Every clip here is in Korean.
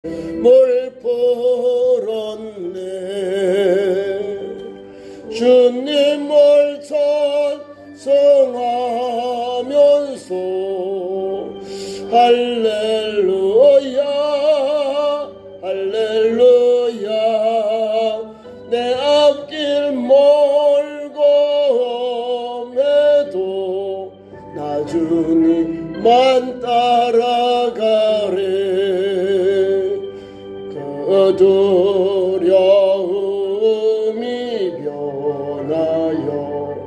물 풀었네. 주님을 찬송하면서 할렐루야 할렐루야. 내 앞길 멀고 험해도 나 주님만 따라가리. 그 두려움이 변하여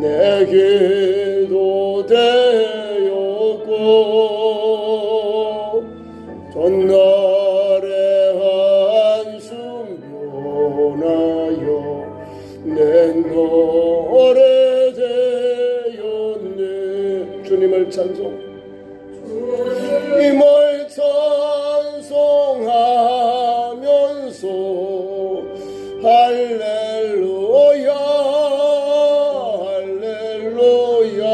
내게도 되었고, 전날의 한숨 변하여 내 노래 되었네. 주님을 찬송, 주님을 찬송하면서 할렐루야 할렐루야.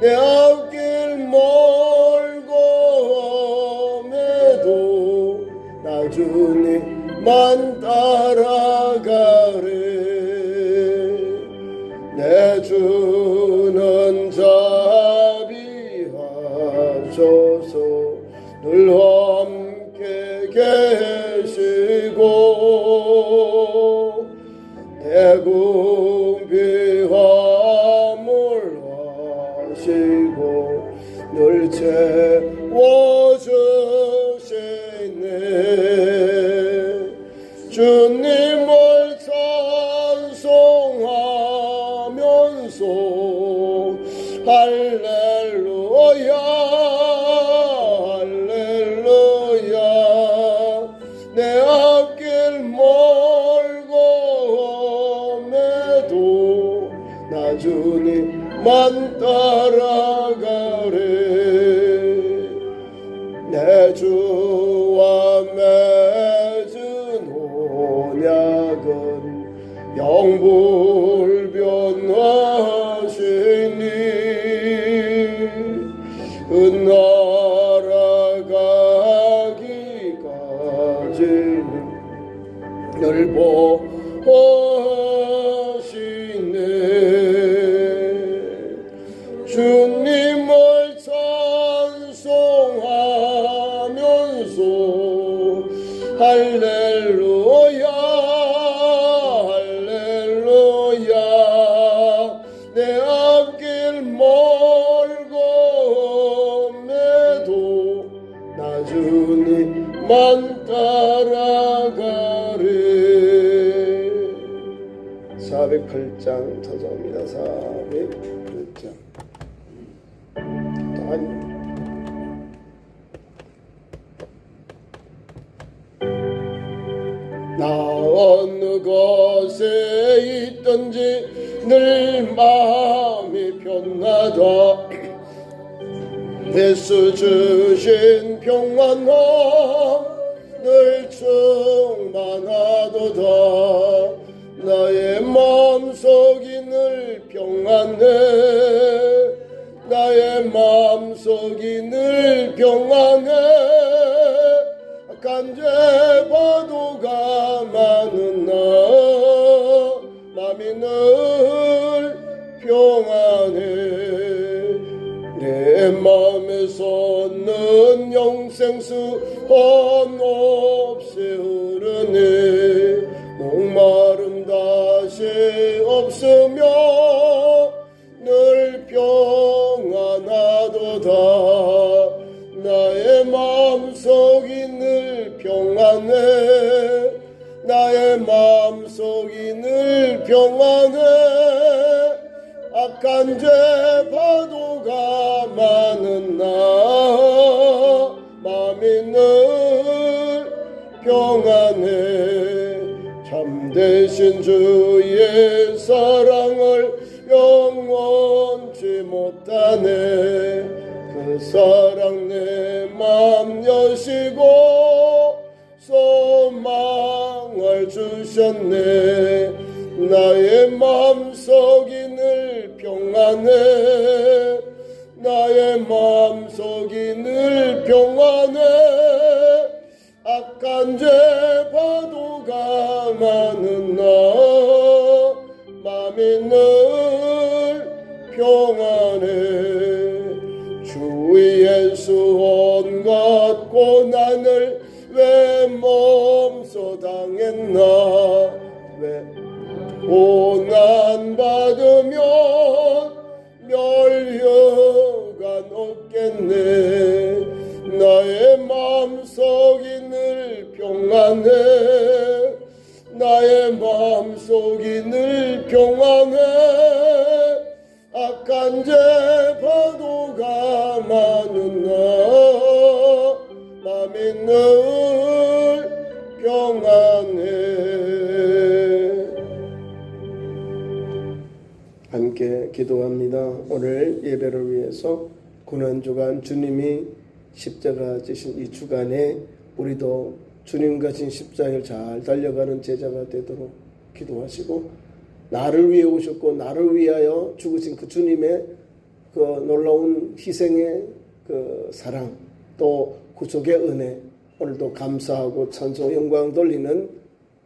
내 앞길 멀고 험해도 나 주님만 따라가리. 내 주는 자비하셔서 늘 함께 계시고, 내 궁핍함을 하시고 늘 채워주시네. 주님을 찬송하면서 할렐루야 할렐루야. 내 앞길 멀고 험해도 나 주님만 따라가리. 내 주와 맺은 언약은 영불변하시니, 날아가기까지는 늘 보시네. 주님을 찬송하면서 할렐루야 할렐루야. 내 앞길 멀고 험해도 나 주님만 따라가리. 408장 찾아옵니다. 408장. 나 어느 곳에 있든지 늘 마음이 편하다. 예수 주신 평안함 늘 충만하도다. 나의 마음속이 늘 평안해. 나의 마음속이 늘 평안해. 간죄파도가 많은 나 맘이 늘 평안해. 내 마음에서는 영생수 한없이 흐르네. 목마름 다시 없으며 늘 평안하도다. 나의 마음속이 늘 평안해. 나의 마음속이 늘 평안해. 악한 죄 파도가 많은 나 마음이 늘 평안해. 참되신 주의 사랑을 영원치 못하네. 그 사랑 내 맘 여시고 소망을 주셨네. 나의 마음속이 늘 평안해. 나의 마음속이 늘 평안해. 악한 죄 파도가 많은 나 맘이 늘 평안해 주 예수 온갖 고난을 왜 몸소 당했나 왜 고난 받으면 멸류관 없겠네 나의 마음속이 늘 평안해 나의 마음속이 늘 평안해 악한 죄 파도가 많은 나 맘이 늘 평안해. 함께 기도합니다. 오늘 예배를 위해서 고난주간 주님이 십자가 지신 이 주간에 우리도 주님 가신 십자가를 잘 달려가는 제자가 되도록 기도하시고 나를 위해 오셨고 나를 위하여 죽으신 그 주님의 그 놀라운 희생의 그 사랑 또 구속의 은혜 오늘도 감사하고 찬송 영광 돌리는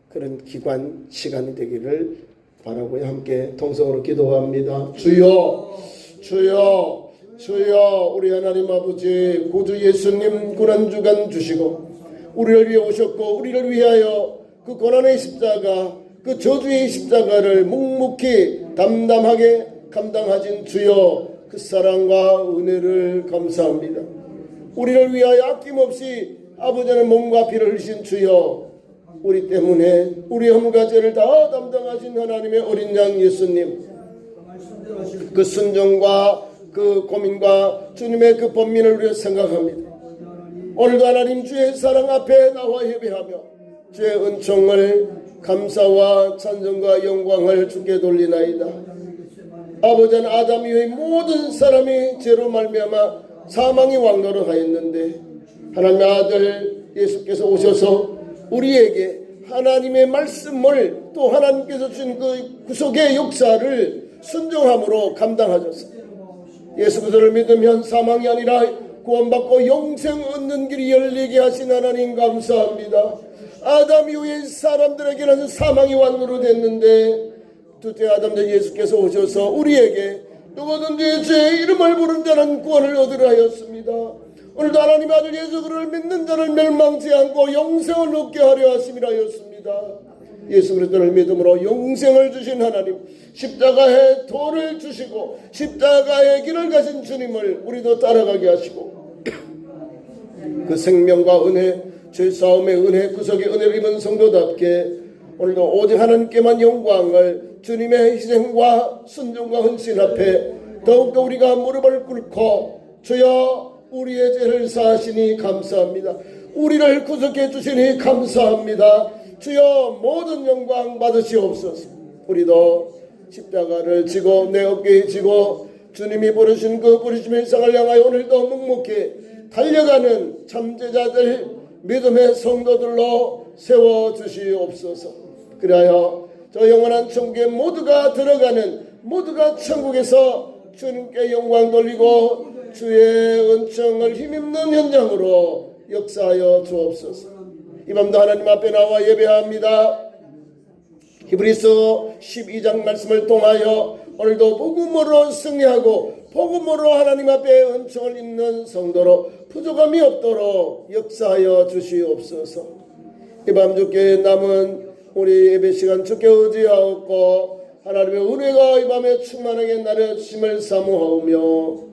그런 기관 시간이 되기를 바라고요. 함께 통성으로 기도합니다. 주여 주여 주여 우리 하나님 아버지 구주 예수님 고난주간 주시고 우리를 위해 오셨고 우리를 위하여 그 고난의 십자가 그 저주의 십자가를 묵묵히 담담하게 감당하신 주여 그 사랑과 은혜를 감사합니다. 우리를 위하여 아낌없이 아버지는 몸과 피를 흘리신 주여 우리 때문에 우리 허물과 죄를 다 담당하신 하나님의 어린 양 예수님 그 순종과 그 고민과 주님의 그 번민을 위해 생각합니다. 오늘도 하나님 주의 사랑 앞에 나와 예배하며 주의 은총을 감사와 찬송과 영광을 주께 돌리나이다. 아버지는 아담 이후의 모든 사람이 죄로 말미암아 사망의 왕노를 하였는데 하나님의 아들 예수께서 오셔서 우리에게 하나님의 말씀을 또 하나님께서 주신 그 구속의 역사를 순종함으로 감당하셨습니다. 예수 그리스도를 믿으면 사망이 아니라 구원받고 영생 얻는 길이 열리게 하신 하나님 감사합니다. 아담 이후에 사람들에게는 사망이 왕노로 됐는데 두째 아담 전 예수께서 오셔서 우리에게 누구든지 제 이름을 부른 자는 구원을 얻으려 하였습니다. 오늘도 하나님 아들 예수 그리스도를 믿는 자를 멸망치 않고 영생을 얻게 하려 하심이라 하였습니다. 예수 그리스도를 믿음으로 영생을 주신 하나님 십자가의 도를 주시고 십자가의 길을 가신 주님을 우리도 따라가게 하시고 그 생명과 은혜 죄사함의 은혜 구속의 은혜를 입은 성도답게 오늘도 오직 하나님께만 영광을 주님의 희생과 순종과 헌신 앞에 더욱더 우리가 무릎을 꿇고 주여 우리의 죄를 사하시니 감사합니다. 우리를 구속해 주시니 감사합니다. 주여 모든 영광 받으시옵소서. 우리도 십자가를 지고 내 어깨에 지고 주님이 부르신 그 부르심의 일상을 향하여 오늘도 묵묵히 달려가는 참제자들 믿음의 성도들로 세워주시옵소서. 그리하여 저 영원한 천국에 모두가 들어가는 모두가 천국에서 주님께 영광 돌리고 주의 은총을 힘입는 현장으로 역사하여 주옵소서. 이 밤도 하나님 앞에 나와 예배합니다. 히브리서 12장 말씀을 통하여 오늘도 복음으로 승리하고 복음으로 하나님 앞에 은총을 입는 성도로 부족함이 없도록 역사하여 주시옵소서. 이 밤 주께 남은 우리 예배 시간 주께 의지하옵고 하나님의 은혜가 이 밤에 충만하게 나려주심을 사모하오며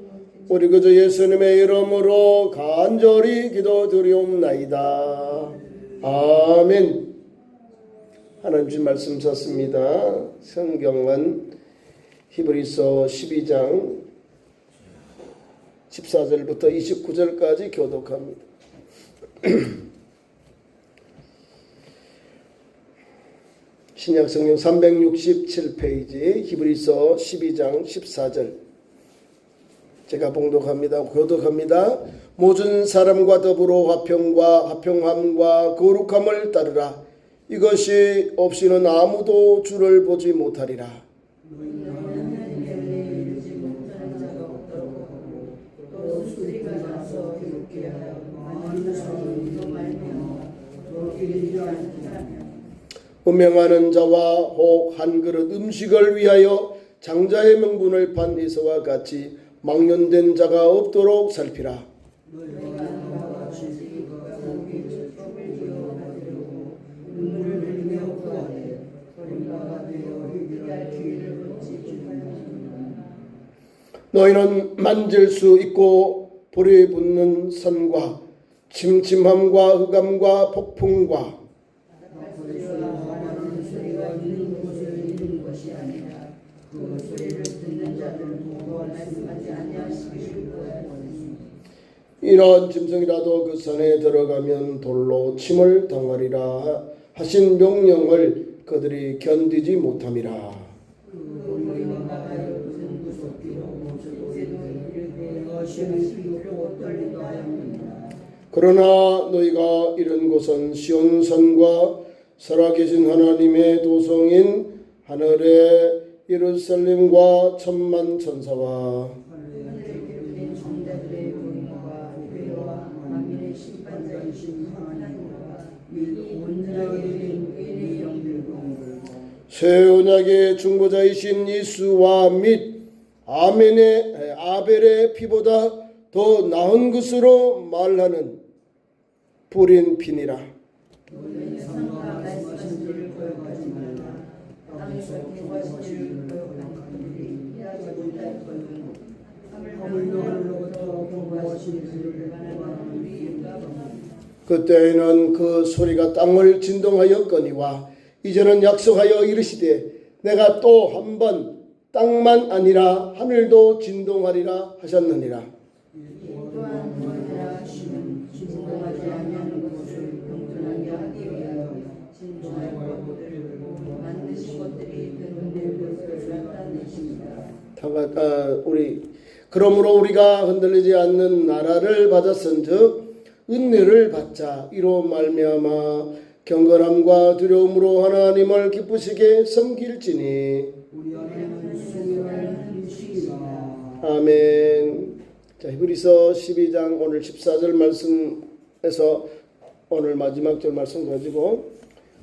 우리 그저 예수님의 이름으로 간절히 기도드리옵나이다. 아멘. 하나님 주신 말씀 찾습니다. 성경은 히브리서 12장 14절부터 29절까지 교독합니다. 신약성경 367페이지 히브리서 12장 14절 제가 봉독합니다. 교독합니다. 모든 사람과 더불어 화평함과 거룩함을 따르라. 이것이 없이는 아무도 주를 보지 못하리라. 음행하는 자와 혹 한 그릇 음식을 위하여 장자의 명분을 판 이서와 같이 망령된 자가 없도록 살피라. 너희는 만질 수 있고 불이 붙는 선과 침침함과 흑암과 폭풍과 이런 짐승이라도 그 산에 들어가면 돌로 침을 당하리라 하신 명령을 그들이 견디지 못함이라. 그러나 너희가 이런 곳은 시온산과 살아계신 하나님의 도성인 하늘의 예루살렘과 천만 천사와 새 언약의 중보자이신 예수와 및 아벨의 피보다 더 나은 것으로 말하는 뿌린 피니라. 그때에는 그 소리가 땅을 진동하였거니와 이제는 약속하여 이르시되 내가 또 한 번 땅만 아니라 하늘도 진동하리라 하셨느니라. 그러므로 우리가 흔들리지 않는 나라를 받았은즉 은혜를 받자. 이로 말미암아 경건함과 두려움으로 하나님을 기쁘시게 섬길지니. 아멘. 자, 히브리서 12장 오늘 14절 말씀에서 오늘 마지막 절 말씀 가지고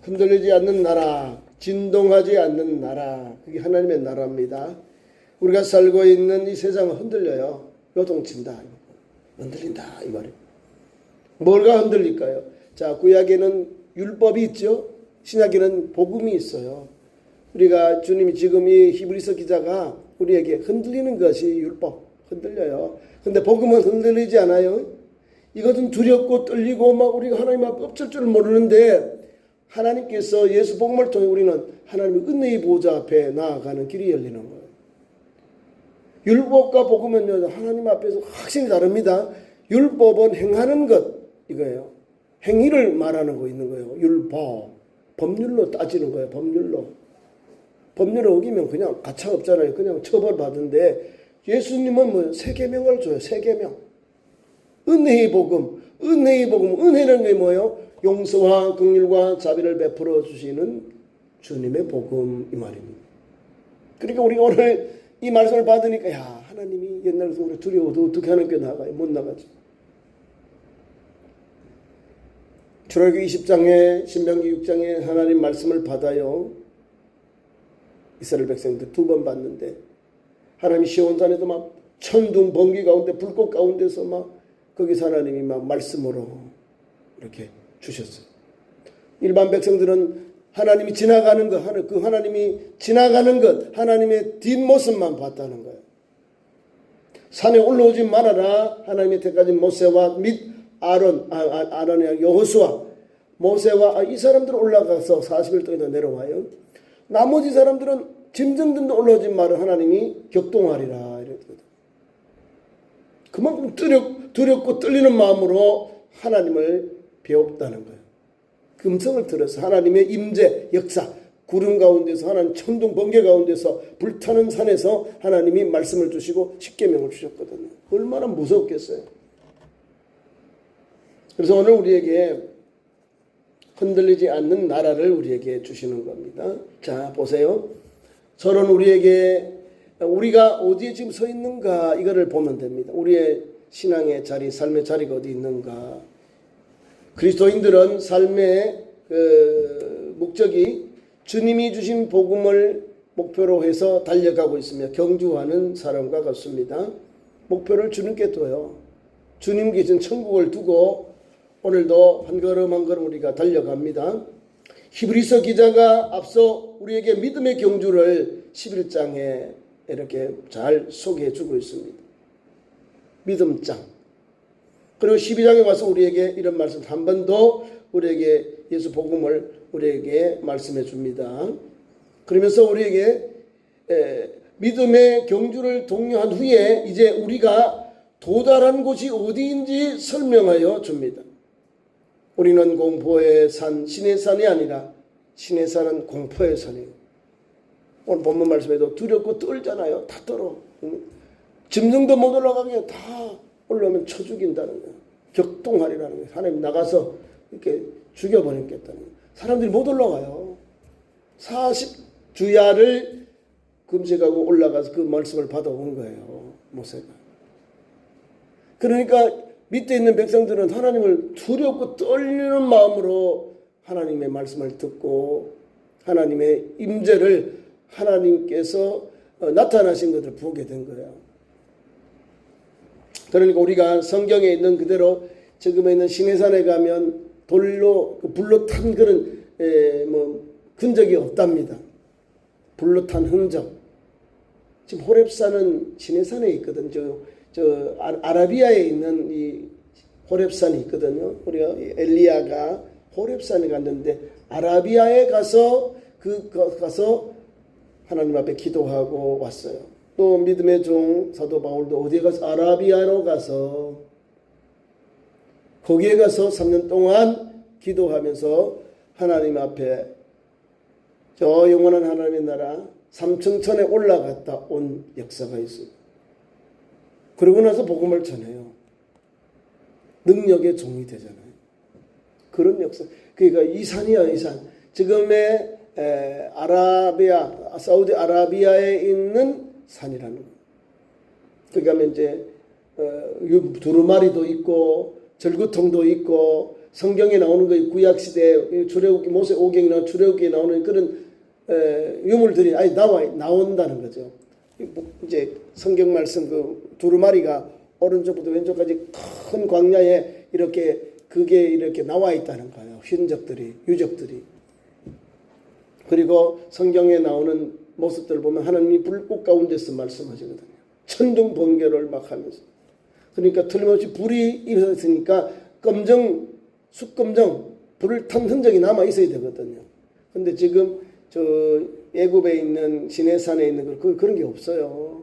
흔들리지 않는 나라, 진동하지 않는 나라, 그게 하나님의 나라입니다. 우리가 살고 있는 이 세상은 흔들려요. 요동친다, 흔들린다 이 말이에요. 뭐가 흔들릴까요? 자, 구약에는 율법이 있죠. 신약에는 복음이 있어요. 우리가 주님이 지금 이 히브리서 기자가 우리에게 흔들리는 것이 율법, 흔들려요. 근데 복음은 흔들리지 않아요. 이것은 두렵고 떨리고 막 우리가 하나님 앞에 엎칠 줄 모르는데 하나님께서 예수 복음을 통해 우리는 하나님의 은혜의 보좌 앞에 나아가는 길이 열리는 거예요. 율법과 복음은요, 하나님 앞에서 확실히 다릅니다. 율법은 행하는 것, 이거예요. 행위를 말하는 거 있는 거예요. 율법. 법률로 따지는 거예요. 법률을 어기면 그냥 가차 없잖아요. 그냥 처벌받은데 예수님은 뭐 세계명을 줘요. 세계명. 은혜의 복음. 은혜는 게 뭐예요? 용서와 긍휼과 자비를 베풀어 주시는 주님의 복음 이 말입니다. 그러니까 우리가 오늘 이 말씀을 받으니까 야, 하나님이 옛날부터 우리 두려워도 어떻게 하는 게 나가요? 못 나가죠. 출애굽기 20장에 신명기 6장에 하나님 말씀을 받아요. 이스라엘 백성들 2번 받는데 하나님이 시온산에도 막 천둥 번개 가운데 불꽃 가운데서 막 거기서 하나님이 막 말씀으로 이렇게 주셨어요. 일반 백성들은 하나님이 지나가는 것, 그 하나님이 지나가는 것, 하나님의 뒷모습만 봤다는 거예요. 산에 올라오지 말아라. 하나님의 택하신 모세와 및 아론의 여호수아, 모세와 이 사람들은 올라가서 40일 동안 내려와요. 나머지 사람들은 짐승들도 올라오지 말아. 하나님이 격동하리라. 이랬거든. 그만큼 두렵고 떨리는 마음으로 하나님을 배웠다는 거예요. 금성을 들어서 하나님의 임재, 역사, 구름 가운데서 하나님 천둥 번개 가운데서 불타는 산에서 하나님이 말씀을 주시고 십계명을 주셨거든요. 얼마나 무섭겠어요. 그래서 오늘 우리에게 흔들리지 않는 나라를 우리에게 주시는 겁니다. 자, 보세요. 저는 우리가 어디에 지금 서 있는가 이거를 보면 됩니다. 우리의 신앙의 자리, 삶의 자리가 어디 있는가. 그리스도인들은 삶의 목적이 주님이 주신 복음을 목표로 해서 달려가고 있으며 경주하는 사람과 같습니다. 목표를 주님께 둬요. 주님 계신 천국을 두고 오늘도 한 걸음 한 걸음 우리가 달려갑니다. 히브리서 기자가 앞서 우리에게 믿음의 경주를 11장에 이렇게 잘 소개해 주고 있습니다. 믿음장. 그리고 12장에 와서 우리에게 이런 말씀 한 번 더 우리에게 예수 복음을 우리에게 말씀해 줍니다. 그러면서 우리에게 믿음의 경주를 독려한 후에 이제 우리가 도달한 곳이 어디인지 설명하여 줍니다. 우리는 공포의 산, 신의 산이 아니라 신의 산은 공포의 산이에요. 오늘 본문 말씀에도 두렵고 떨잖아요. 다 떨어. 짐승도 못 올라가게 다 올라오면 쳐 죽인다는 거예요. 격동하리라는 거예요. 하나님 나가서 이렇게 죽여버리겠다는 거예요. 사람들이 못 올라가요. 40주야를 금식하고 올라가서 그 말씀을 받아온 거예요. 모세가. 그러니까 밑에 있는 백성들은 하나님을 두렵고 떨리는 마음으로 하나님의 말씀을 듣고 하나님의 임재를 하나님께서 나타나신 것을 보게 된 거예요. 그러니까 우리가 성경에 있는 그대로 지금에 있는 시내산에 가면 불로 탄 그런 흔적이 없답니다. 불로 탄 흔적. 지금 호렙산은 시내산에 있거든. 저 아라비아에 있는 이 호렙산이 있거든요. 우리가 엘리야가 호렙산에 갔는데 아라비아에 가서 가서 하나님 앞에 기도하고 왔어요. 또 믿음의 종 사도 바울도 어디에 가서 아라비아로 가서 거기에 가서 3년 동안 기도하면서 하나님 앞에 저 영원한 하나님의 나라 삼층천에 올라갔다 온 역사가 있어요. 그러고 나서 복음을 전해요. 능력의 종이 되잖아요. 그런 역사. 그러니까 이 산이야, 이 산. 지금의 사우디 아라비아에 있는 산이라는 거예요. 그러니까 이제 두루마리도 있고 절구통도 있고 성경에 나오는 거 구약시대 출애굽기 모세 오경이나 출애굽기에 나오는 그런 유물들이 나온다는 거죠. 이제 성경 말씀 그 두루마리가 오른쪽부터 왼쪽까지 큰 광야에 그게 이렇게 나와 있다는 거예요. 흔적들이, 유적들이. 그리고 성경에 나오는 모습들을 보면 하나님이 불꽃 가운데서 말씀하시거든요. 천둥 번개를 막 하면서. 그러니까 틀림없이 불이 일어났으니까 숯검정, 불을 탄 흔적이 남아 있어야 되거든요. 근데 지금 저 애굽에 있는 시내산에 있는 그런 게 없어요.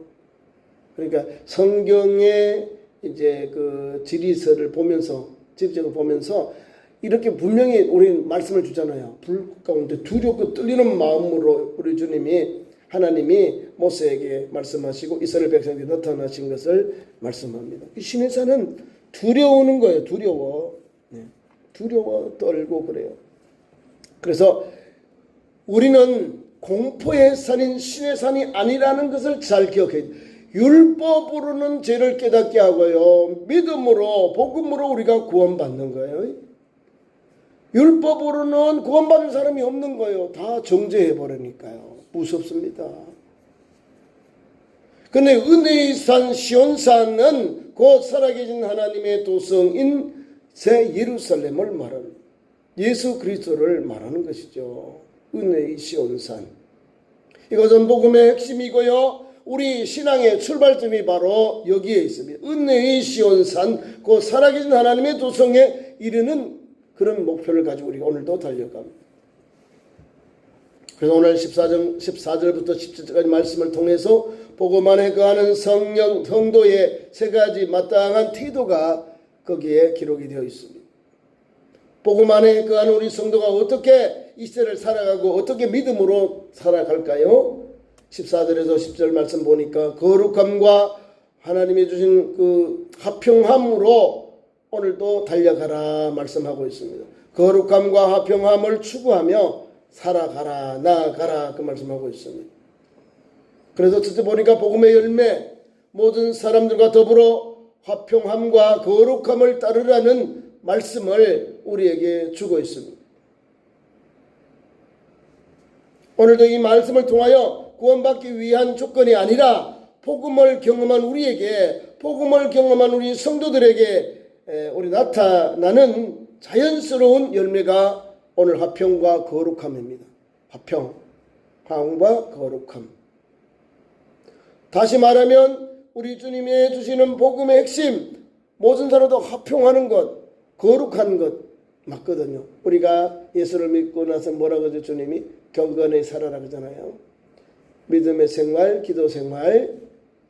그러니까 성경의 이제 그 지리서를 보면서 직접적으로 보면서 이렇게 분명히 우리 말씀을 주잖아요. 불 가운데 두렵고 떨리는 마음으로 우리 주님이 하나님이 모세에게 말씀하시고 이스라엘 백성에게 나타나신 것을 말씀합니다. 시내산은 두려우는 거예요. 두려워. 두려워 떨고 그래요. 그래서 우리는 공포의 산인 신의 산이 아니라는 것을 잘 기억해야 돼요. 율법으로는 죄를 깨닫게 하고요. 믿음으로 복음으로 우리가 구원받는 거예요. 율법으로는 구원받는 사람이 없는 거예요. 다 정죄해버리니까요. 무섭습니다. 근데 은혜의 산 시온산은 곧 살아계신 하나님의 도성인 새 예루살렘을 말하는 예수 그리스도를 말하는 것이죠. 은혜의 시온산. 이것은 복음의 핵심이고요. 우리 신앙의 출발점이 바로 여기에 있습니다. 은혜의 시온산, 곧 살아계신 하나님의 도성에 이르는 그런 목표를 가지고 우리가 오늘도 달려갑니다. 그래서 오늘 14절부터 17절까지 말씀을 통해서 복음 안에 거하는 성도의 세 가지 마땅한 태도가 거기에 기록이 되어 있습니다. 복음 안에 거하는 우리 성도가 어떻게 이 시대를 살아가고 어떻게 믿음으로 살아갈까요? 14절에서 10절 말씀 보니까 거룩함과 하나님이 주신 그 화평함으로 오늘도 달려가라 말씀하고 있습니다. 거룩함과 화평함을 추구하며 살아가라, 나아가라 그 말씀하고 있습니다. 그래서 첫째 보니까 복음의 열매, 모든 사람들과 더불어 화평함과 거룩함을 따르라는 말씀을 우리에게 주고 있습니다. 오늘도 이 말씀을 통하여 구원받기 위한 조건이 아니라 복음을 경험한 우리에게, 복음을 경험한 우리 성도들에게 우리 나타나는 자연스러운 열매가 오늘 화평과 거룩함입니다. 화평, 화음과 거룩함. 다시 말하면 우리 주님이 주시는 복음의 핵심, 모든 사람도 화평하는 것, 거룩한 것 맞거든요. 우리가 예수를 믿고 나서 뭐라고 하죠? 주님이 경건히 살아라 그러잖아요. 믿음의 생활, 기도 생활,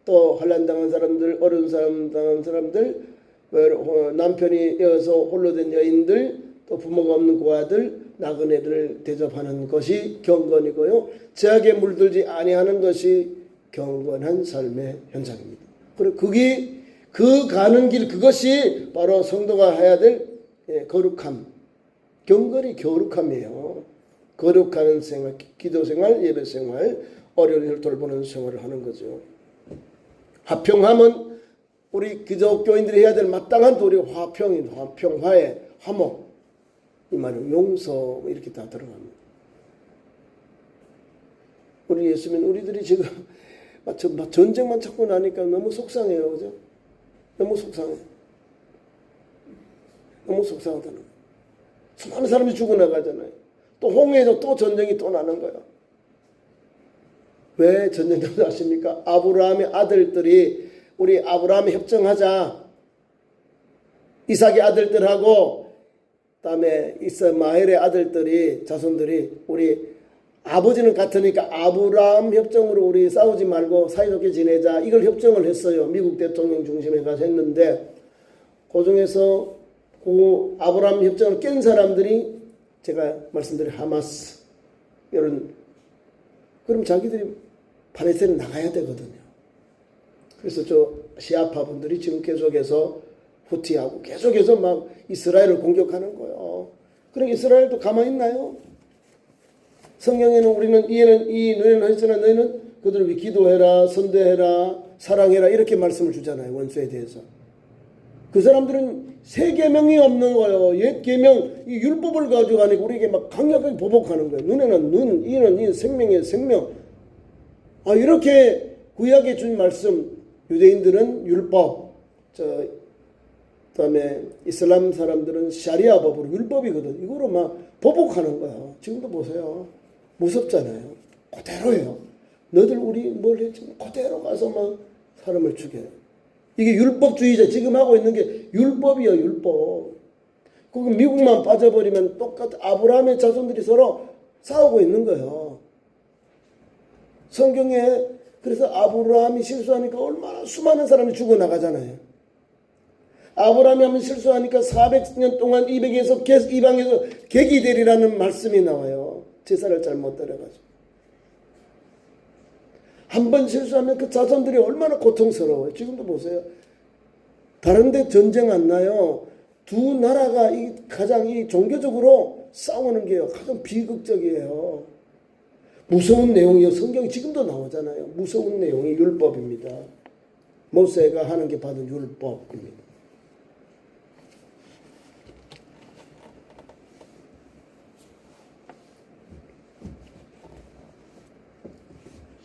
또 환난당한 사람들, 어려운 사람 당한 사람들, 남편이 여서 홀로 된 여인들, 또 부모가 없는 고아들, 나그네들을 대접하는 것이 경건이고요. 죄악에 물들지 아니하는 것이 경건한 삶의 현상입니다. 그리고 그 가는 길, 그것이 바로 성도가 해야 될 거룩함. 경건이 거룩함이에요. 거룩한 생활, 기도 생활, 예배 생활, 어려운 이를 돌보는 생활을 하는 거죠. 화평함은 우리 기독교인들이 해야 될 마땅한 도리, 화평, 화해, 화목. 이 말은 용서 이렇게 다 들어갑니다. 우리 예수님, 우리들이 지금 전쟁만 찾고 나니까 너무 속상해요. 그죠? 너무 속상해. 너무 속상하다는 거예요. 수많은 사람이 죽어나가잖아요. 또 홍해에서 또 전쟁이 또 나는 거예요. 왜 전쟁 나는지 아십니까? 아브라함의 아들들이 우리 아브라함이 협정하자. 이삭의 아들들하고 그다음에 이스마엘의 아들들이 자손들이 우리 아버지는 같으니까 아브라함 협정으로 우리 싸우지 말고 사이좋게 지내자. 이걸 협정을 했어요. 미국 대통령 중심에 가서 했는데 그 중에서 그 아브라함 협정을 깬 사람들이 제가 말씀드린 하마스 이런 그럼 자기들이 팔레스타인 나가야 되거든요. 그래서 저 시아파 분들이 지금 계속해서 후티하고 계속해서 막 이스라엘을 공격하는 거예요. 그럼 이스라엘도 가만히 있나요? 성경에는 우리는 이 너희는 하였으나 너희는 그들을 위해 기도해라, 선대해라, 사랑해라 이렇게 말씀을 주잖아요. 원수에 대해서. 그 사람들은 새 계명이 없는 거예요. 옛 계명, 이 율법을 가지고 하니까 우리에게 막 강력하게 보복하는 거예요. 눈에는 눈, 이는 이, 생명에 생명. 이렇게 구약에 준 말씀, 유대인들은 율법, 그다음에 이슬람 사람들은 샤리아 법으로 율법이거든. 이거로 막 보복하는 거야. 지금도 보세요. 무섭잖아요. 그대로예요. 너들 우리 뭘 했지? 그대로 가서 막 사람을 죽여요. 이게 율법주의자 지금 하고 있는 게 율법이에요. 율법. 그거 미국만 빠져버리면 똑같아. 아브라함의 자손들이 서로 싸우고 있는 거예요. 성경에 그래서 아브라함이 실수하니까 얼마나 수많은 사람이 죽어나가잖아요. 아브라함이 한번 실수하니까 400년 동안 이방에서 객이 되리라는 말씀이 나와요. 제사를 잘못 따라가지고. 한 번 실수하면 그 자손들이 얼마나 고통스러워요. 지금도 보세요. 다른 데 전쟁 안 나요. 두 나라가 가장 종교적으로 싸우는 게 가장 비극적이에요. 무서운 내용이요. 성경이 지금도 나오잖아요. 무서운 내용이 율법입니다. 모세가 하는 게 받은 율법입니다.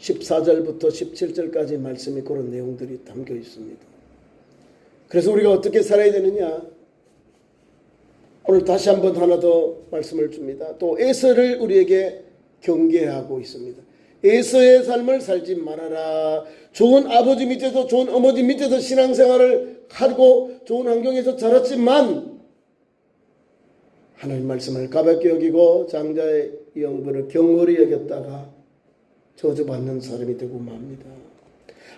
14절부터 17절까지 말씀이 그런 내용들이 담겨 있습니다. 그래서 우리가 어떻게 살아야 되느냐? 오늘 다시 한번 하나 더 말씀을 줍니다. 또 에서를 우리에게 경계하고 있습니다. 에서의 삶을 살지 말아라. 좋은 아버지 밑에서 좋은 어머니 밑에서 신앙생활을 하고 좋은 환경에서 자랐지만 하나님 말씀을 가볍게 여기고 장자의 영분을 경홀히 여겼다가 저주받는 사람이 되고 맙니다.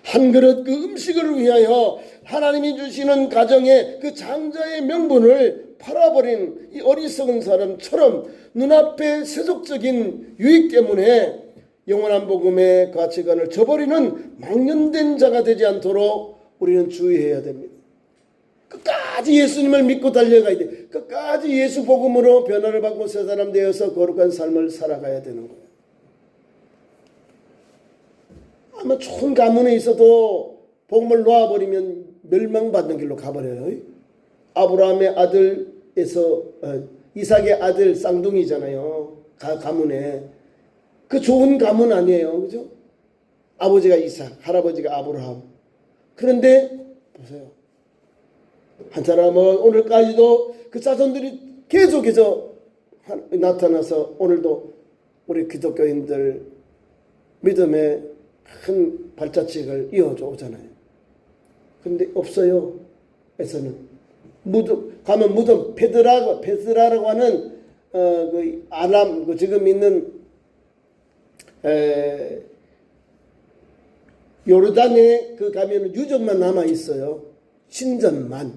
한 그릇 그 음식을 위하여 하나님이 주시는 가정의 그 장자의 명분을 팔아버린 이 어리석은 사람처럼 눈앞의 세속적인 유익 때문에 영원한 복음의 가치관을 저버리는 망연된 자가 되지 않도록 우리는 주의해야 됩니다. 끝까지 예수님을 믿고 달려가야 돼. 끝까지 예수 복음으로 변화를 받고 새 사람 되어서 거룩한 삶을 살아가야 되는 거예요. 아마 좋은 가문에 있어도 복음을 놓아버리면 멸망받는 길로 가버려요. 아브라함의 아들에서 이삭의 아들 쌍둥이잖아요. 가문에. 그 좋은 가문 아니에요. 그죠? 아버지가 이삭, 할아버지가 아브라함. 그런데 보세요. 한 사람은 오늘까지도 그 자손들이 계속해서 나타나서 오늘도 우리 기독교인들 믿음의 큰 발자취를 이어져 오잖아요. 그런데 없어요. 에서는 무덤 가면 무덤 베드라라고 하는 그 아람 그 지금 있는 요르단에 그 가면은 유적만 남아 있어요. 신전만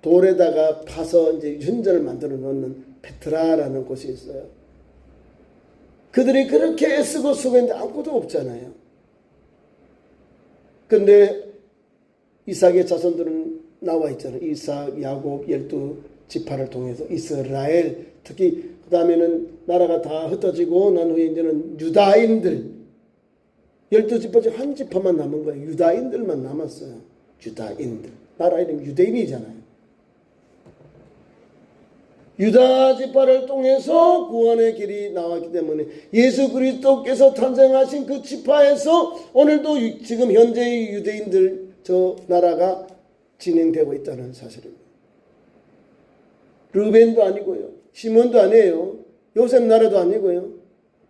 돌에다가 파서 이제 신전을 만들어 놓는 페트라라는 곳이 있어요. 그들이 그렇게 애쓰고 수고했는데 아무것도 없잖아요. 근데 이삭의 자손들은 나와 있잖아요. 이삭, 야곱 12지파를 통해서 이스라엘, 특히 그 다음에는 나라가 다 흩어지고 난 후에 이제는 유다인들 12지파 중 한 지파만 남은 거예요. 유다인들만 남았어요. 유다인들. 나라 이름이 유대인이잖아요. 유다 지파를 통해서 구원의 길이 나왔기 때문에 예수 그리스도께서 탄생하신 그 지파에서 오늘도 지금 현재의 유대인들 저 나라가 진행되고 있다는 사실입니다. 르벤도 아니고요. 시몬도 아니에요. 요셉 나라도 아니고요.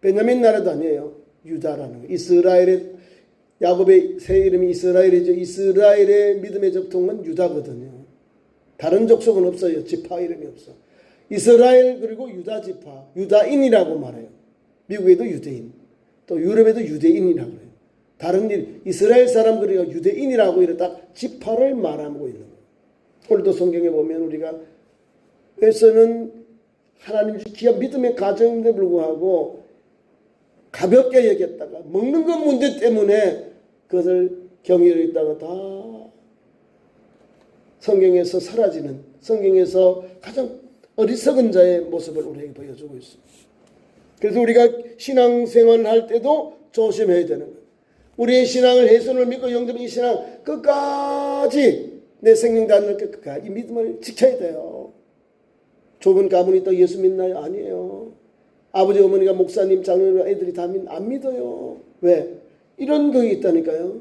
베냐민 나라도 아니에요. 유다라는 거. 이스라엘의 야곱의 새 이름이 이스라엘이죠. 이스라엘의 믿음의 접통은 유다거든요. 다른 족속은 없어요. 지파 이름이 없어. 이스라엘 그리고 유다 지파, 유다인이라고 말해요. 미국에도 유대인, 또 유럽에도 유대인이라고 해요. 다른 일, 이스라엘 사람들이 유대인이라고 이렇게 딱 지파를 말하고 있는 거예요. 오늘도 성경에 보면 우리가 에서는 하나님 귀한 믿음의 가정인데 불구하고 가볍게 여겼다가 먹는 것 문제 때문에 그것을 경외로 있다가 다 성경에서 사라지는, 성경에서 가장 어리석은 자의 모습을 우리에게 보여주고 있습니다. 그래서 우리가 신앙생활을 할 때도 조심해야 되는 거예요. 우리의 신앙을 예수를 믿고 영접한 이 신앙 끝까지 내 생명 닿는 끝까지 이 믿음을 지켜야 돼요. 좁은 가문이 또 예수 믿나요? 아니에요. 아버지 어머니가 목사님 장로님 애들이 다 안 믿어요. 왜? 이런 거 있다니까요.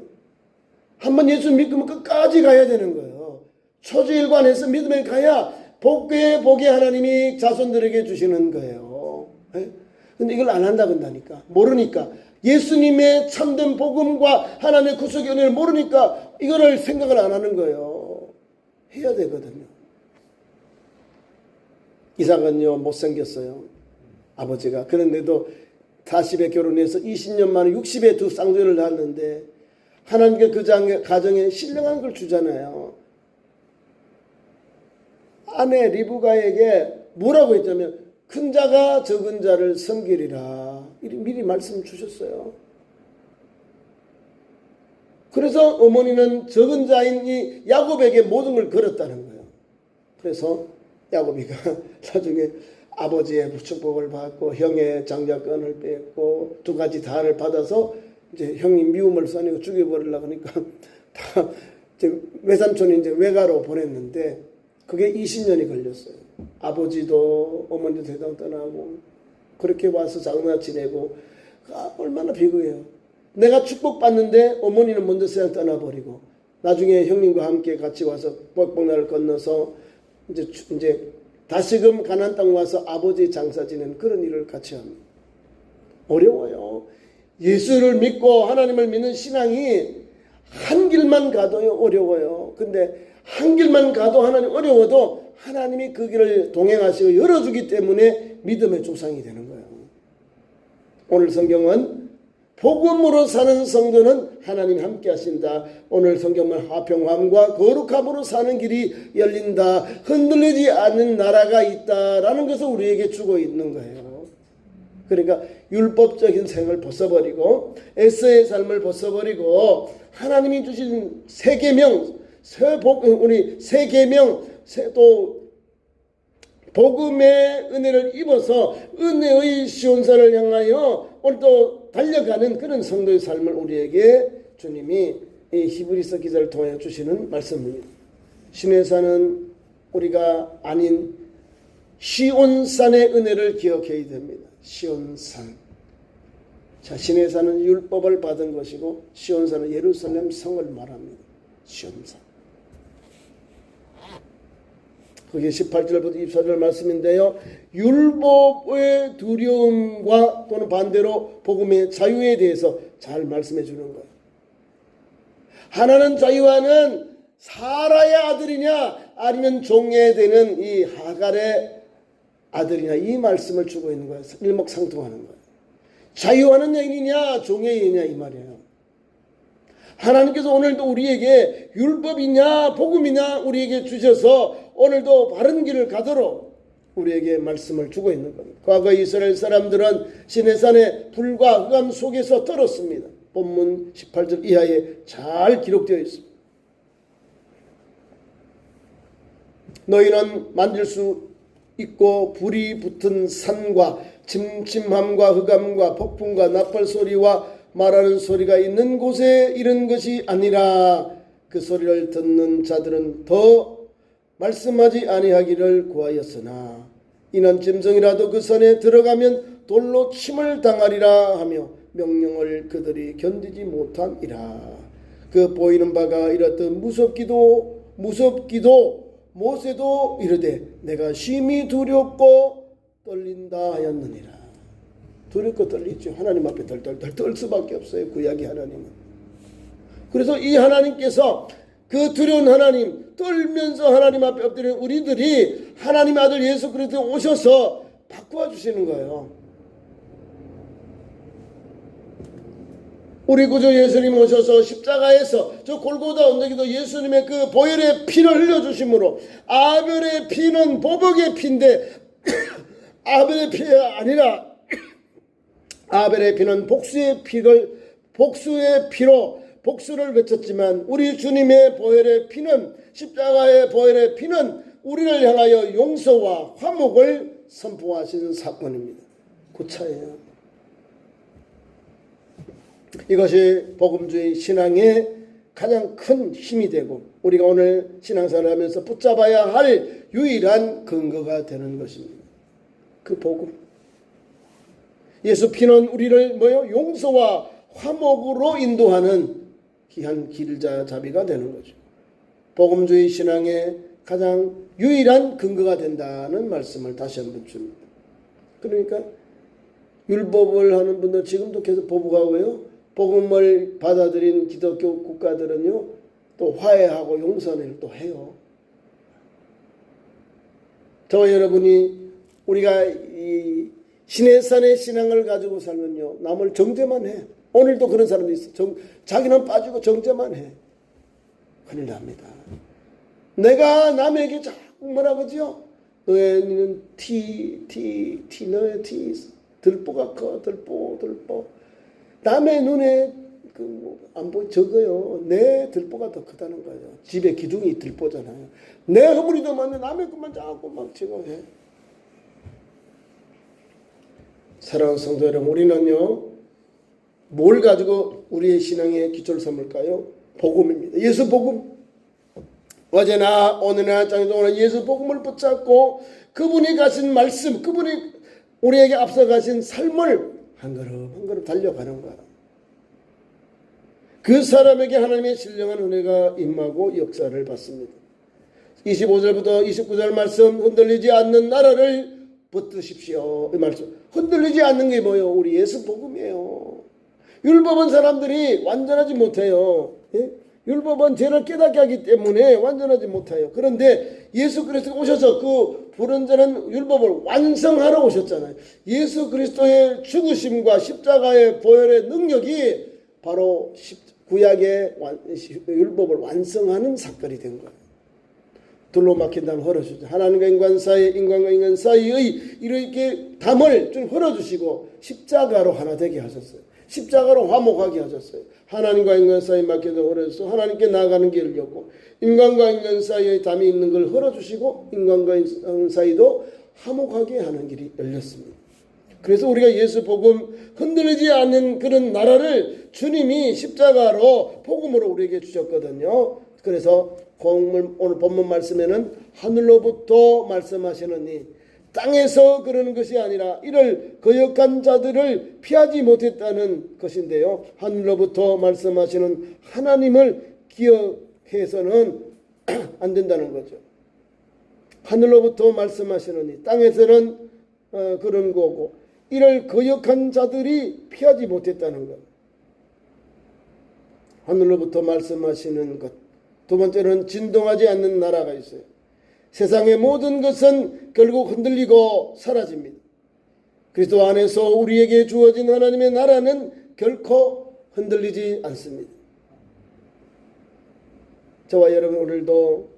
한번 예수 믿으면 끝까지 가야 되는 거예요. 초지일관해서 믿음에 가야 복의 하나님이 자손들에게 주시는 거예요. 근데 이걸 안 한다 그런다니까. 모르니까. 예수님의 참된 복음과 하나님의 구속의 은혜를 모르니까 이거를 생각을 안 하는 거예요. 해야 되거든요. 이삭은요 못생겼어요. 아버지가. 그런데도 40에 결혼해서 20년 만에 60에 두 쌍둥이를 낳았는데 하나님께 그 가정에 신령한 걸 주잖아요. 아내 리브가에게 뭐라고 했냐면 큰 자가 적은 자를 섬기리라. 미리 말씀 주셨어요. 그래서 어머니는 적은 자인 이 야곱에게 모든 걸 걸었다는 거예요. 그래서 야곱이가 나중에 아버지의 축복을 받고 형의 장자권을 뺏고 두 가지 다를 받아서 이제 형이 미움을 써내고 죽여버리려고 하니까 다 이제 외삼촌이 이제 외가로 보냈는데 그게 20년이 걸렸어요. 아버지도 어머니도 대당 떠나고 그렇게 와서 장나 지내고 얼마나 비극해요. 내가 축복받는데 어머니는 먼저 세상 떠나버리고 나중에 형님과 함께 같이 와서 뻑뻑나를 건너서 이제 다시금 가나안 땅 와서 아버지 장사 지내는 그런 일을 같이 합니다. 어려워요. 예수를 믿고 하나님을 믿는 신앙이 한 길만 가도요 어려워요. 근데 한 길만 가도 하나님 어려워도 하나님이 그 길을 동행하시고 열어주기 때문에 믿음의 조상이 되는 거예요. 오늘 성경은 복음으로 사는 성도는 하나님이 함께 하신다. 오늘 성경은 화평함과 거룩함으로 사는 길이 열린다. 흔들리지 않는 나라가 있다라는 것을 우리에게 주고 있는 거예요. 그러니까 율법적인 생을 벗어버리고 에서의 삶을 벗어버리고 하나님이 주신 새 계명, 우리 새 계명, 또 복음의 은혜를 입어서 은혜의 시온산을 향하여 오늘 또 달려가는 그런 성도의 삶을 우리에게 주님이 이 히브리서 기자를 통해 주시는 말씀입니다. 시내산은 우리가 아닌 시온산의 은혜를 기억해야 됩니다. 시온산. 자, 시내산은 율법을 받은 것이고 시온산은 예루살렘 성을 말합니다. 시온산. 그게 18절부터 24절 말씀인데요. 율법의 두려움과 또는 반대로 복음의 자유에 대해서 잘 말씀해 주는 거예요. 하나는 자유하는 사라의 아들이냐 아니면 종해되는 이 하갈의 아들이냐 이 말씀을 주고 있는 거예요. 일목상통하는 거예요. 자유하는 여인이냐 종의 여인이냐 이 말이에요. 하나님께서 오늘도 우리에게 율법이냐 복음이냐 우리에게 주셔서 오늘도 바른 길을 가도록 우리에게 말씀을 주고 있는 겁니다. 과거 이스라엘 사람들은 시내산의 불과 흑암 속에서 떨었습니다. 본문 18절 이하에 잘 기록되어 있습니다. 너희는 만질 수 있고 불이 붙은 산과 침침함과 흑암과 폭풍과 나팔 소리와 말하는 소리가 있는 곳에 이른 것이 아니라 그 소리를 듣는 자들은 더 말씀하지 아니하기를 구하였으나 이는 짐승이라도 그 산에 들어가면 돌로 침을 당하리라 하며 명령을 그들이 견디지 못함이라. 그 보이는 바가 이렇듯 무섭기도 모세도 이르되 내가 심히 두렵고 떨린다 하였느니라. 두렵고 떨리죠. 하나님 앞에 덜덜덜 떨 수밖에 없어요. 구약의 하나님은. 그래서 이 하나님께서 그 두려운 하나님 떨면서 하나님 앞에 엎드리는 우리들이 하나님 아들 예수 그리스도에 오셔서 바꾸어 주시는 거예요. 우리 구주 예수님 오셔서 십자가에서 저 골고다 언덕에도 예수님의 그 보혈의 피를 흘려주심으로 아벨의 피는 보복의 피인데 아벨의 피가 아니라 아벨의 피는 복수의 피로 복수를 외쳤지만 우리 주님의 보혈의 피는 십자가의 보혈의 피는 우리를 향하여 용서와 화목을 선포하시는 사건입니다. 그 차이에요. 이것이 복음주의 신앙의 가장 큰 힘이 되고 우리가 오늘 신앙생활을 하면서 붙잡아야 할 유일한 근거가 되는 것입니다. 그 복음. 예수 피는 우리를 용서와 화목으로 인도하는 귀한 길자잡이가 되는 거죠. 복음주의 신앙의 가장 유일한 근거가 된다는 말씀을 다시 한번 줍니다. 그러니까 율법을 하는 분들 지금도 계속 보복하고요. 복음을 받아들인 기독교 국가들은요. 또 화해하고 용서를 또 해요. 저와 여러분이 우리가 이 시내산의 신앙을 가지고 살면요. 남을 정죄만 해. 오늘도 그런 사람이 있어. 자기는 빠지고 정죄만 해. 큰일 납니다. 내가 남에게 자꾸 뭐라 그러죠? 너는 너의 들보가 커. 들보. 남의 눈에 안 보여 적어요. 내 들보가 더 크다는 거예요. 집에 기둥이 들보잖아요. 내 허물이 더 많은데 남의 것만 자꾸 막 제거해. 사랑하는 성도 여러분, 우리는요 뭘 가지고 우리의 신앙의 기초를 삼을까요? 복음입니다. 예수 복음. 어제나 오늘이나 장동원은 예수 복음을 붙잡고 그분이 가신 말씀, 그분이 우리에게 앞서 가신 삶을 한 걸음 한 걸음 달려가는 거야. 그 사람에게 하나님의 신령한 은혜가 임하고 역사를 받습니다. 25절부터 29절 말씀, 흔들리지 않는 나라를 붙드십시오. 이 말씀. 흔들리지 않는 게 뭐예요? 우리 예수 복음이에요. 율법은 사람들이 완전하지 못해요. 예? 율법은 죄를 깨닫게 하기 때문에 완전하지 못해요. 그런데 예수 그리스도가 오셔서 그 불완전한 율법을 완성하러 오셨잖아요. 예수 그리스도의 죽으심과 십자가의 보혈의 능력이 바로 구약의 율법을 완성하는 사건이 된 거예요. 둘로 막힌 담을 헐어주죠. 하나님과 인간 사이, 인간과 인간 사이의 이렇게 담을 좀 헐어주시고 십자가로 하나 되게 하셨어요. 십자가로 화목하게 하셨어요. 하나님과 인간 사이 막혀서 헐어서 하나님께 나아가는 게 열렸고 인간과 인간 사이에 담이 있는 걸 헐어주시고 인간과 인간 사이도 화목하게 하는 길이 열렸습니다. 그래서 우리가 예수 복음 흔들리지 않는 그런 나라를 주님이 십자가로 복음으로 우리에게 주셨거든요. 그래서 오늘 본문 말씀에는 하늘로부터 말씀하시느니 땅에서 그러는 것이 아니라 이를 거역한 자들을 피하지 못했다는 것인데요. 하늘로부터 말씀하시는 하나님을 기억해서는 안 된다는 거죠. 하늘로부터 말씀하시는 땅에서는 그런 거고 이를 거역한 자들이 피하지 못했다는 것. 하늘로부터 말씀하시는 것. 두 번째는 진동하지 않는 나라가 있어요. 세상의 모든 것은 결국 흔들리고 사라집니다. 그리스도 안에서 우리에게 주어진 하나님의 나라는 결코 흔들리지 않습니다. 저와 여러분 오늘도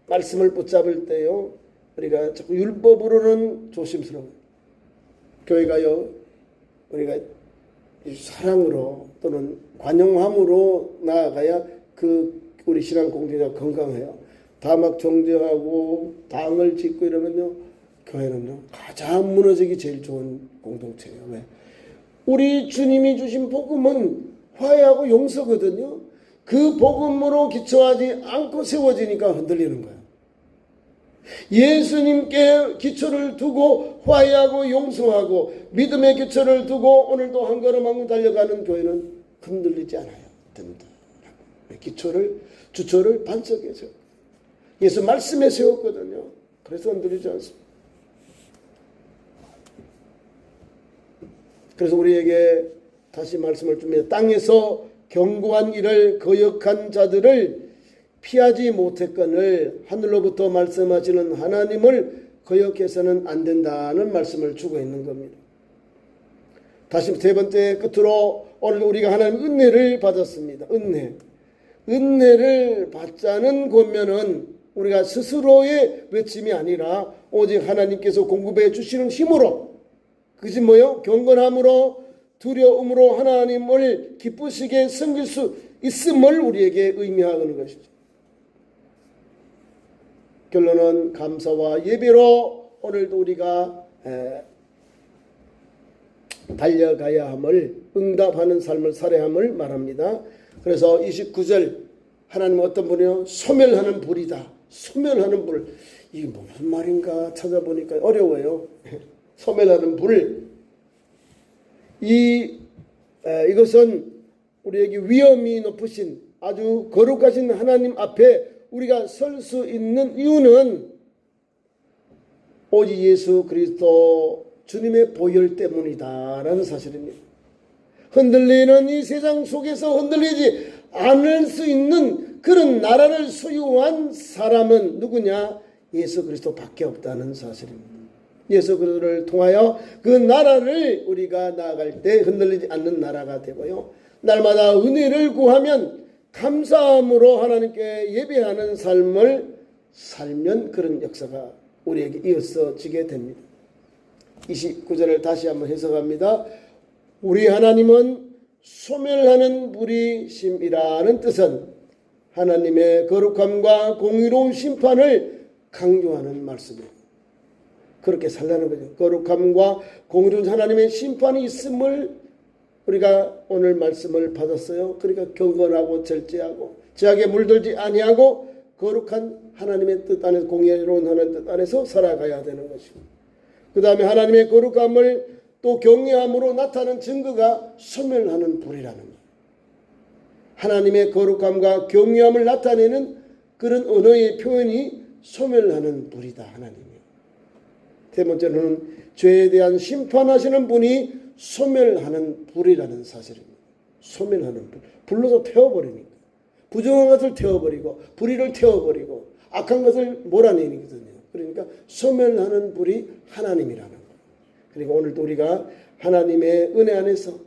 말씀을 붙잡을 때요, 우리가 자꾸 율법으로는 조심스러워요. 교회가요, 우리가 사랑으로 또는 관용함으로 나아가야 우리 신앙 공동체가 건강해요. 다 막 정죄하고 당을 짓고 이러면요, 교회는요 가장 무너지기 제일 좋은 공동체예요. 왜? 우리 주님이 주신 복음은 화해하고 용서거든요. 그 복음으로 기초하지 않고 세워지니까 흔들리는 거예요. 예수님께 기초를 두고 화해하고 용서하고 믿음의 기초를 두고 오늘도 한 걸음 한 걸음 달려가는 교회는 흔들리지 않아요. 주초를 반석에 세워. 예수 말씀에 세웠거든요. 그래서 흔들리지 않습니다. 그래서 우리에게 다시 말씀을 줍니다. 땅에서 견고한 일을 거역한 자들을 피하지 못했거늘 하늘로부터 말씀하시는 하나님을 거역해서는 안 된다는 말씀을 주고 있는 겁니다. 다시 세 번째 끝으로 오늘 우리가 하나님 은혜를 받았습니다. 은혜를 받자는 권면은 우리가 스스로의 외침이 아니라 오직 하나님께서 공급해 주시는 힘으로, 그것이 뭐요? 경건함으로 두려움으로 하나님을 기쁘시게 섬길 수 있음을 우리에게 의미하는 것이죠. 결론은 감사와 예배로 오늘도 우리가 달려가야 함을, 응답하는 삶을 살아야 함을 말합니다. 그래서 29절 하나님은 어떤 분이요? 소멸하는 불이다. 소멸하는 불. 이게 무슨 말인가 찾아보니까 어려워요. 소멸하는 불. 이것은 우리에게 위험이 높으신 아주 거룩하신 하나님 앞에 우리가 설 수 있는 이유는 오직 예수 그리스도 주님의 보혈 때문이다라는 사실입니다. 흔들리는 이 세상 속에서 흔들리지 않을 수 있는 그런 나라를 소유한 사람은 누구냐? 예수 그리스도밖에 없다는 사실입니다. 예수 그리스도를 통하여 그 나라를 우리가 나아갈 때 흔들리지 않는 나라가 되고요. 날마다 은혜를 구하면 감사함으로 하나님께 예배하는 삶을 살면 그런 역사가 우리에게 이어서지게 됩니다. 29절을 다시 한번 해석합니다. 우리 하나님은 소멸하는 불이심이라는 뜻은 하나님의 거룩함과 공의로운 심판을 강조하는 말씀이에요. 그렇게 살라는 거죠. 거룩함과 공의로운 하나님의 심판이 있음을 우리가 오늘 말씀을 받았어요. 그러니까 경건하고 절제하고 죄악에 물들지 아니하고 거룩한 하나님의 뜻 안에서, 공의로운 하나님의 뜻 안에서 살아가야 되는 것입니다. 그 다음에 하나님의 거룩함을 또 경외함으로 나타나는 증거가 소멸하는 불이라는 것. 하나님의 거룩함과 경외함을 나타내는 그런 언어의 표현이 소멸하는 불이다, 하나님이요. 세 번째로는 죄에 대한 심판하시는 분이 소멸하는 불이라는 사실입니다. 소멸하는 불. 불로서 태워버리니까. 부정한 것을 태워버리고 불의를 태워버리고 악한 것을 몰아내니거든요. 그러니까 소멸하는 불이 하나님이라는 거예요. 그리고 오늘도 우리가 하나님의 은혜 안에서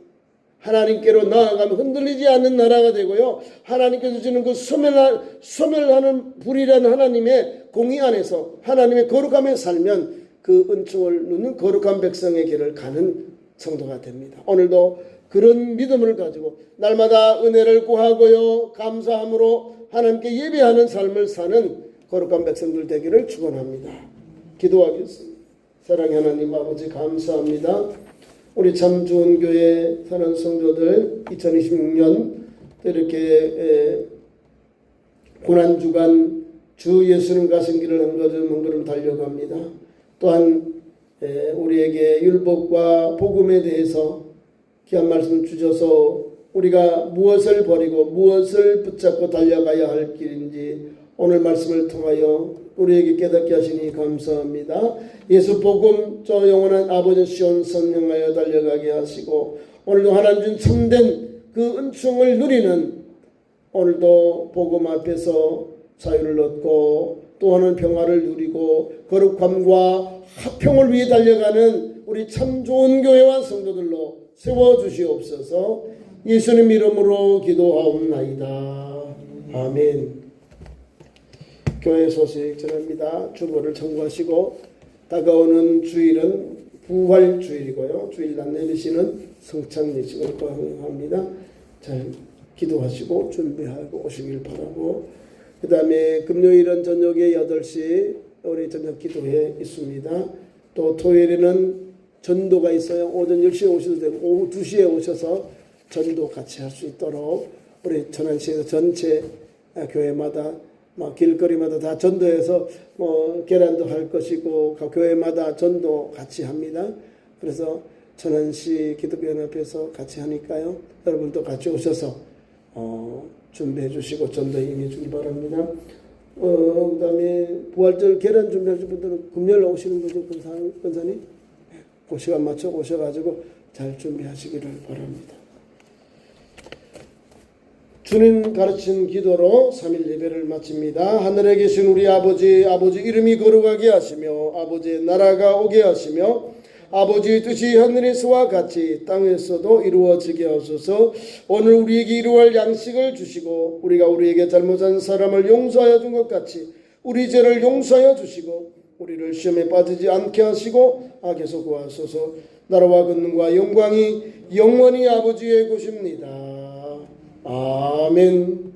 하나님께로 나아가면 흔들리지 않는 나라가 되고요. 하나님께서 주는 그 소멸하는 불이라는 하나님의 공의 안에서 하나님의 거룩함에 살면 그 은총을 누는 거룩한 백성의 길을 가는 성도가 됩니다. 오늘도 그런 믿음을 가지고 날마다 은혜를 구하고요. 감사함으로 하나님께 예배하는 삶을 사는 거룩한 백성들 되기를 축원합니다. 기도하겠습니다. 사랑의 하나님 아버지 감사합니다. 우리 참 좋은 교회 사는 성도들 2026년 이렇게 고난주간 주 예수님 가신 길을 한 걸음 한 걸음 달려갑니다. 또한 우리에게 율법과 복음에 대해서 귀한 말씀 주셔서 우리가 무엇을 버리고 무엇을 붙잡고 달려가야 할 길인지 오늘 말씀을 통하여 우리에게 깨닫게 하시니 감사합니다. 예수 복음 저 영원한 아버지 시온 선명하여 달려가게 하시고 오늘도 하나님 준 참된 그 은총을 누리는 오늘도 복음 앞에서 자유를 얻고 또 하는 평화를 누리고 거룩함과 화평을 위해 달려가는 우리 참 좋은 교회와 성도들로 세워주시옵소서. 예수님 이름으로 기도하옵나이다. 아멘. 교회 소식 전합니다. 주보를 청구하시고 다가오는 주일은 부활주일이고요. 주일날 내리시는 성찬예식을 거행합니다. 잘 기도하시고 준비하고 오시길 바라고, 그 다음에 금요일은 저녁에 8시 우리 저녁 기도회 있습니다. 또 토요일에는 전도가 있어요. 오전 10시에 오셔도 되고 오후 2시에 오셔서 전도 같이 할 수 있도록 우리 천안시에서 전체 교회마다 길거리마다 다 전도해서 계란도 할 것이고 교회마다 전도 같이 합니다. 그래서 천안시 기독교연합회에서 같이 하니까요. 여러분도 같이 오셔서 준비해 주시고 전도에 임해 주기 바랍니다. 그 다음에 부활절 계란 준비하실 분들은 금요일 오시는 거죠, 권사님? 그 시간 맞춰 오셔가지고 잘 준비하시기를 바랍니다. 주님 가르친 기도로 3일 예배를 마칩니다. 하늘에 계신 우리 아버지 이름이 거룩하게 하시며 아버지의 나라가 오게 하시며 아버지의 뜻이 하늘에서와 같이 땅에서도 이루어지게 하소서. 오늘 우리에게 이루어할 양식을 주시고 우리가 우리에게 잘못한 사람을 용서하여 준 것 같이 우리 죄를 용서하여 주시고 우리를 시험에 빠지지 않게 하시고 악에서 구하소서. 나라와 권능과 영광이 영원히 아버지의 것입니다. 아멘.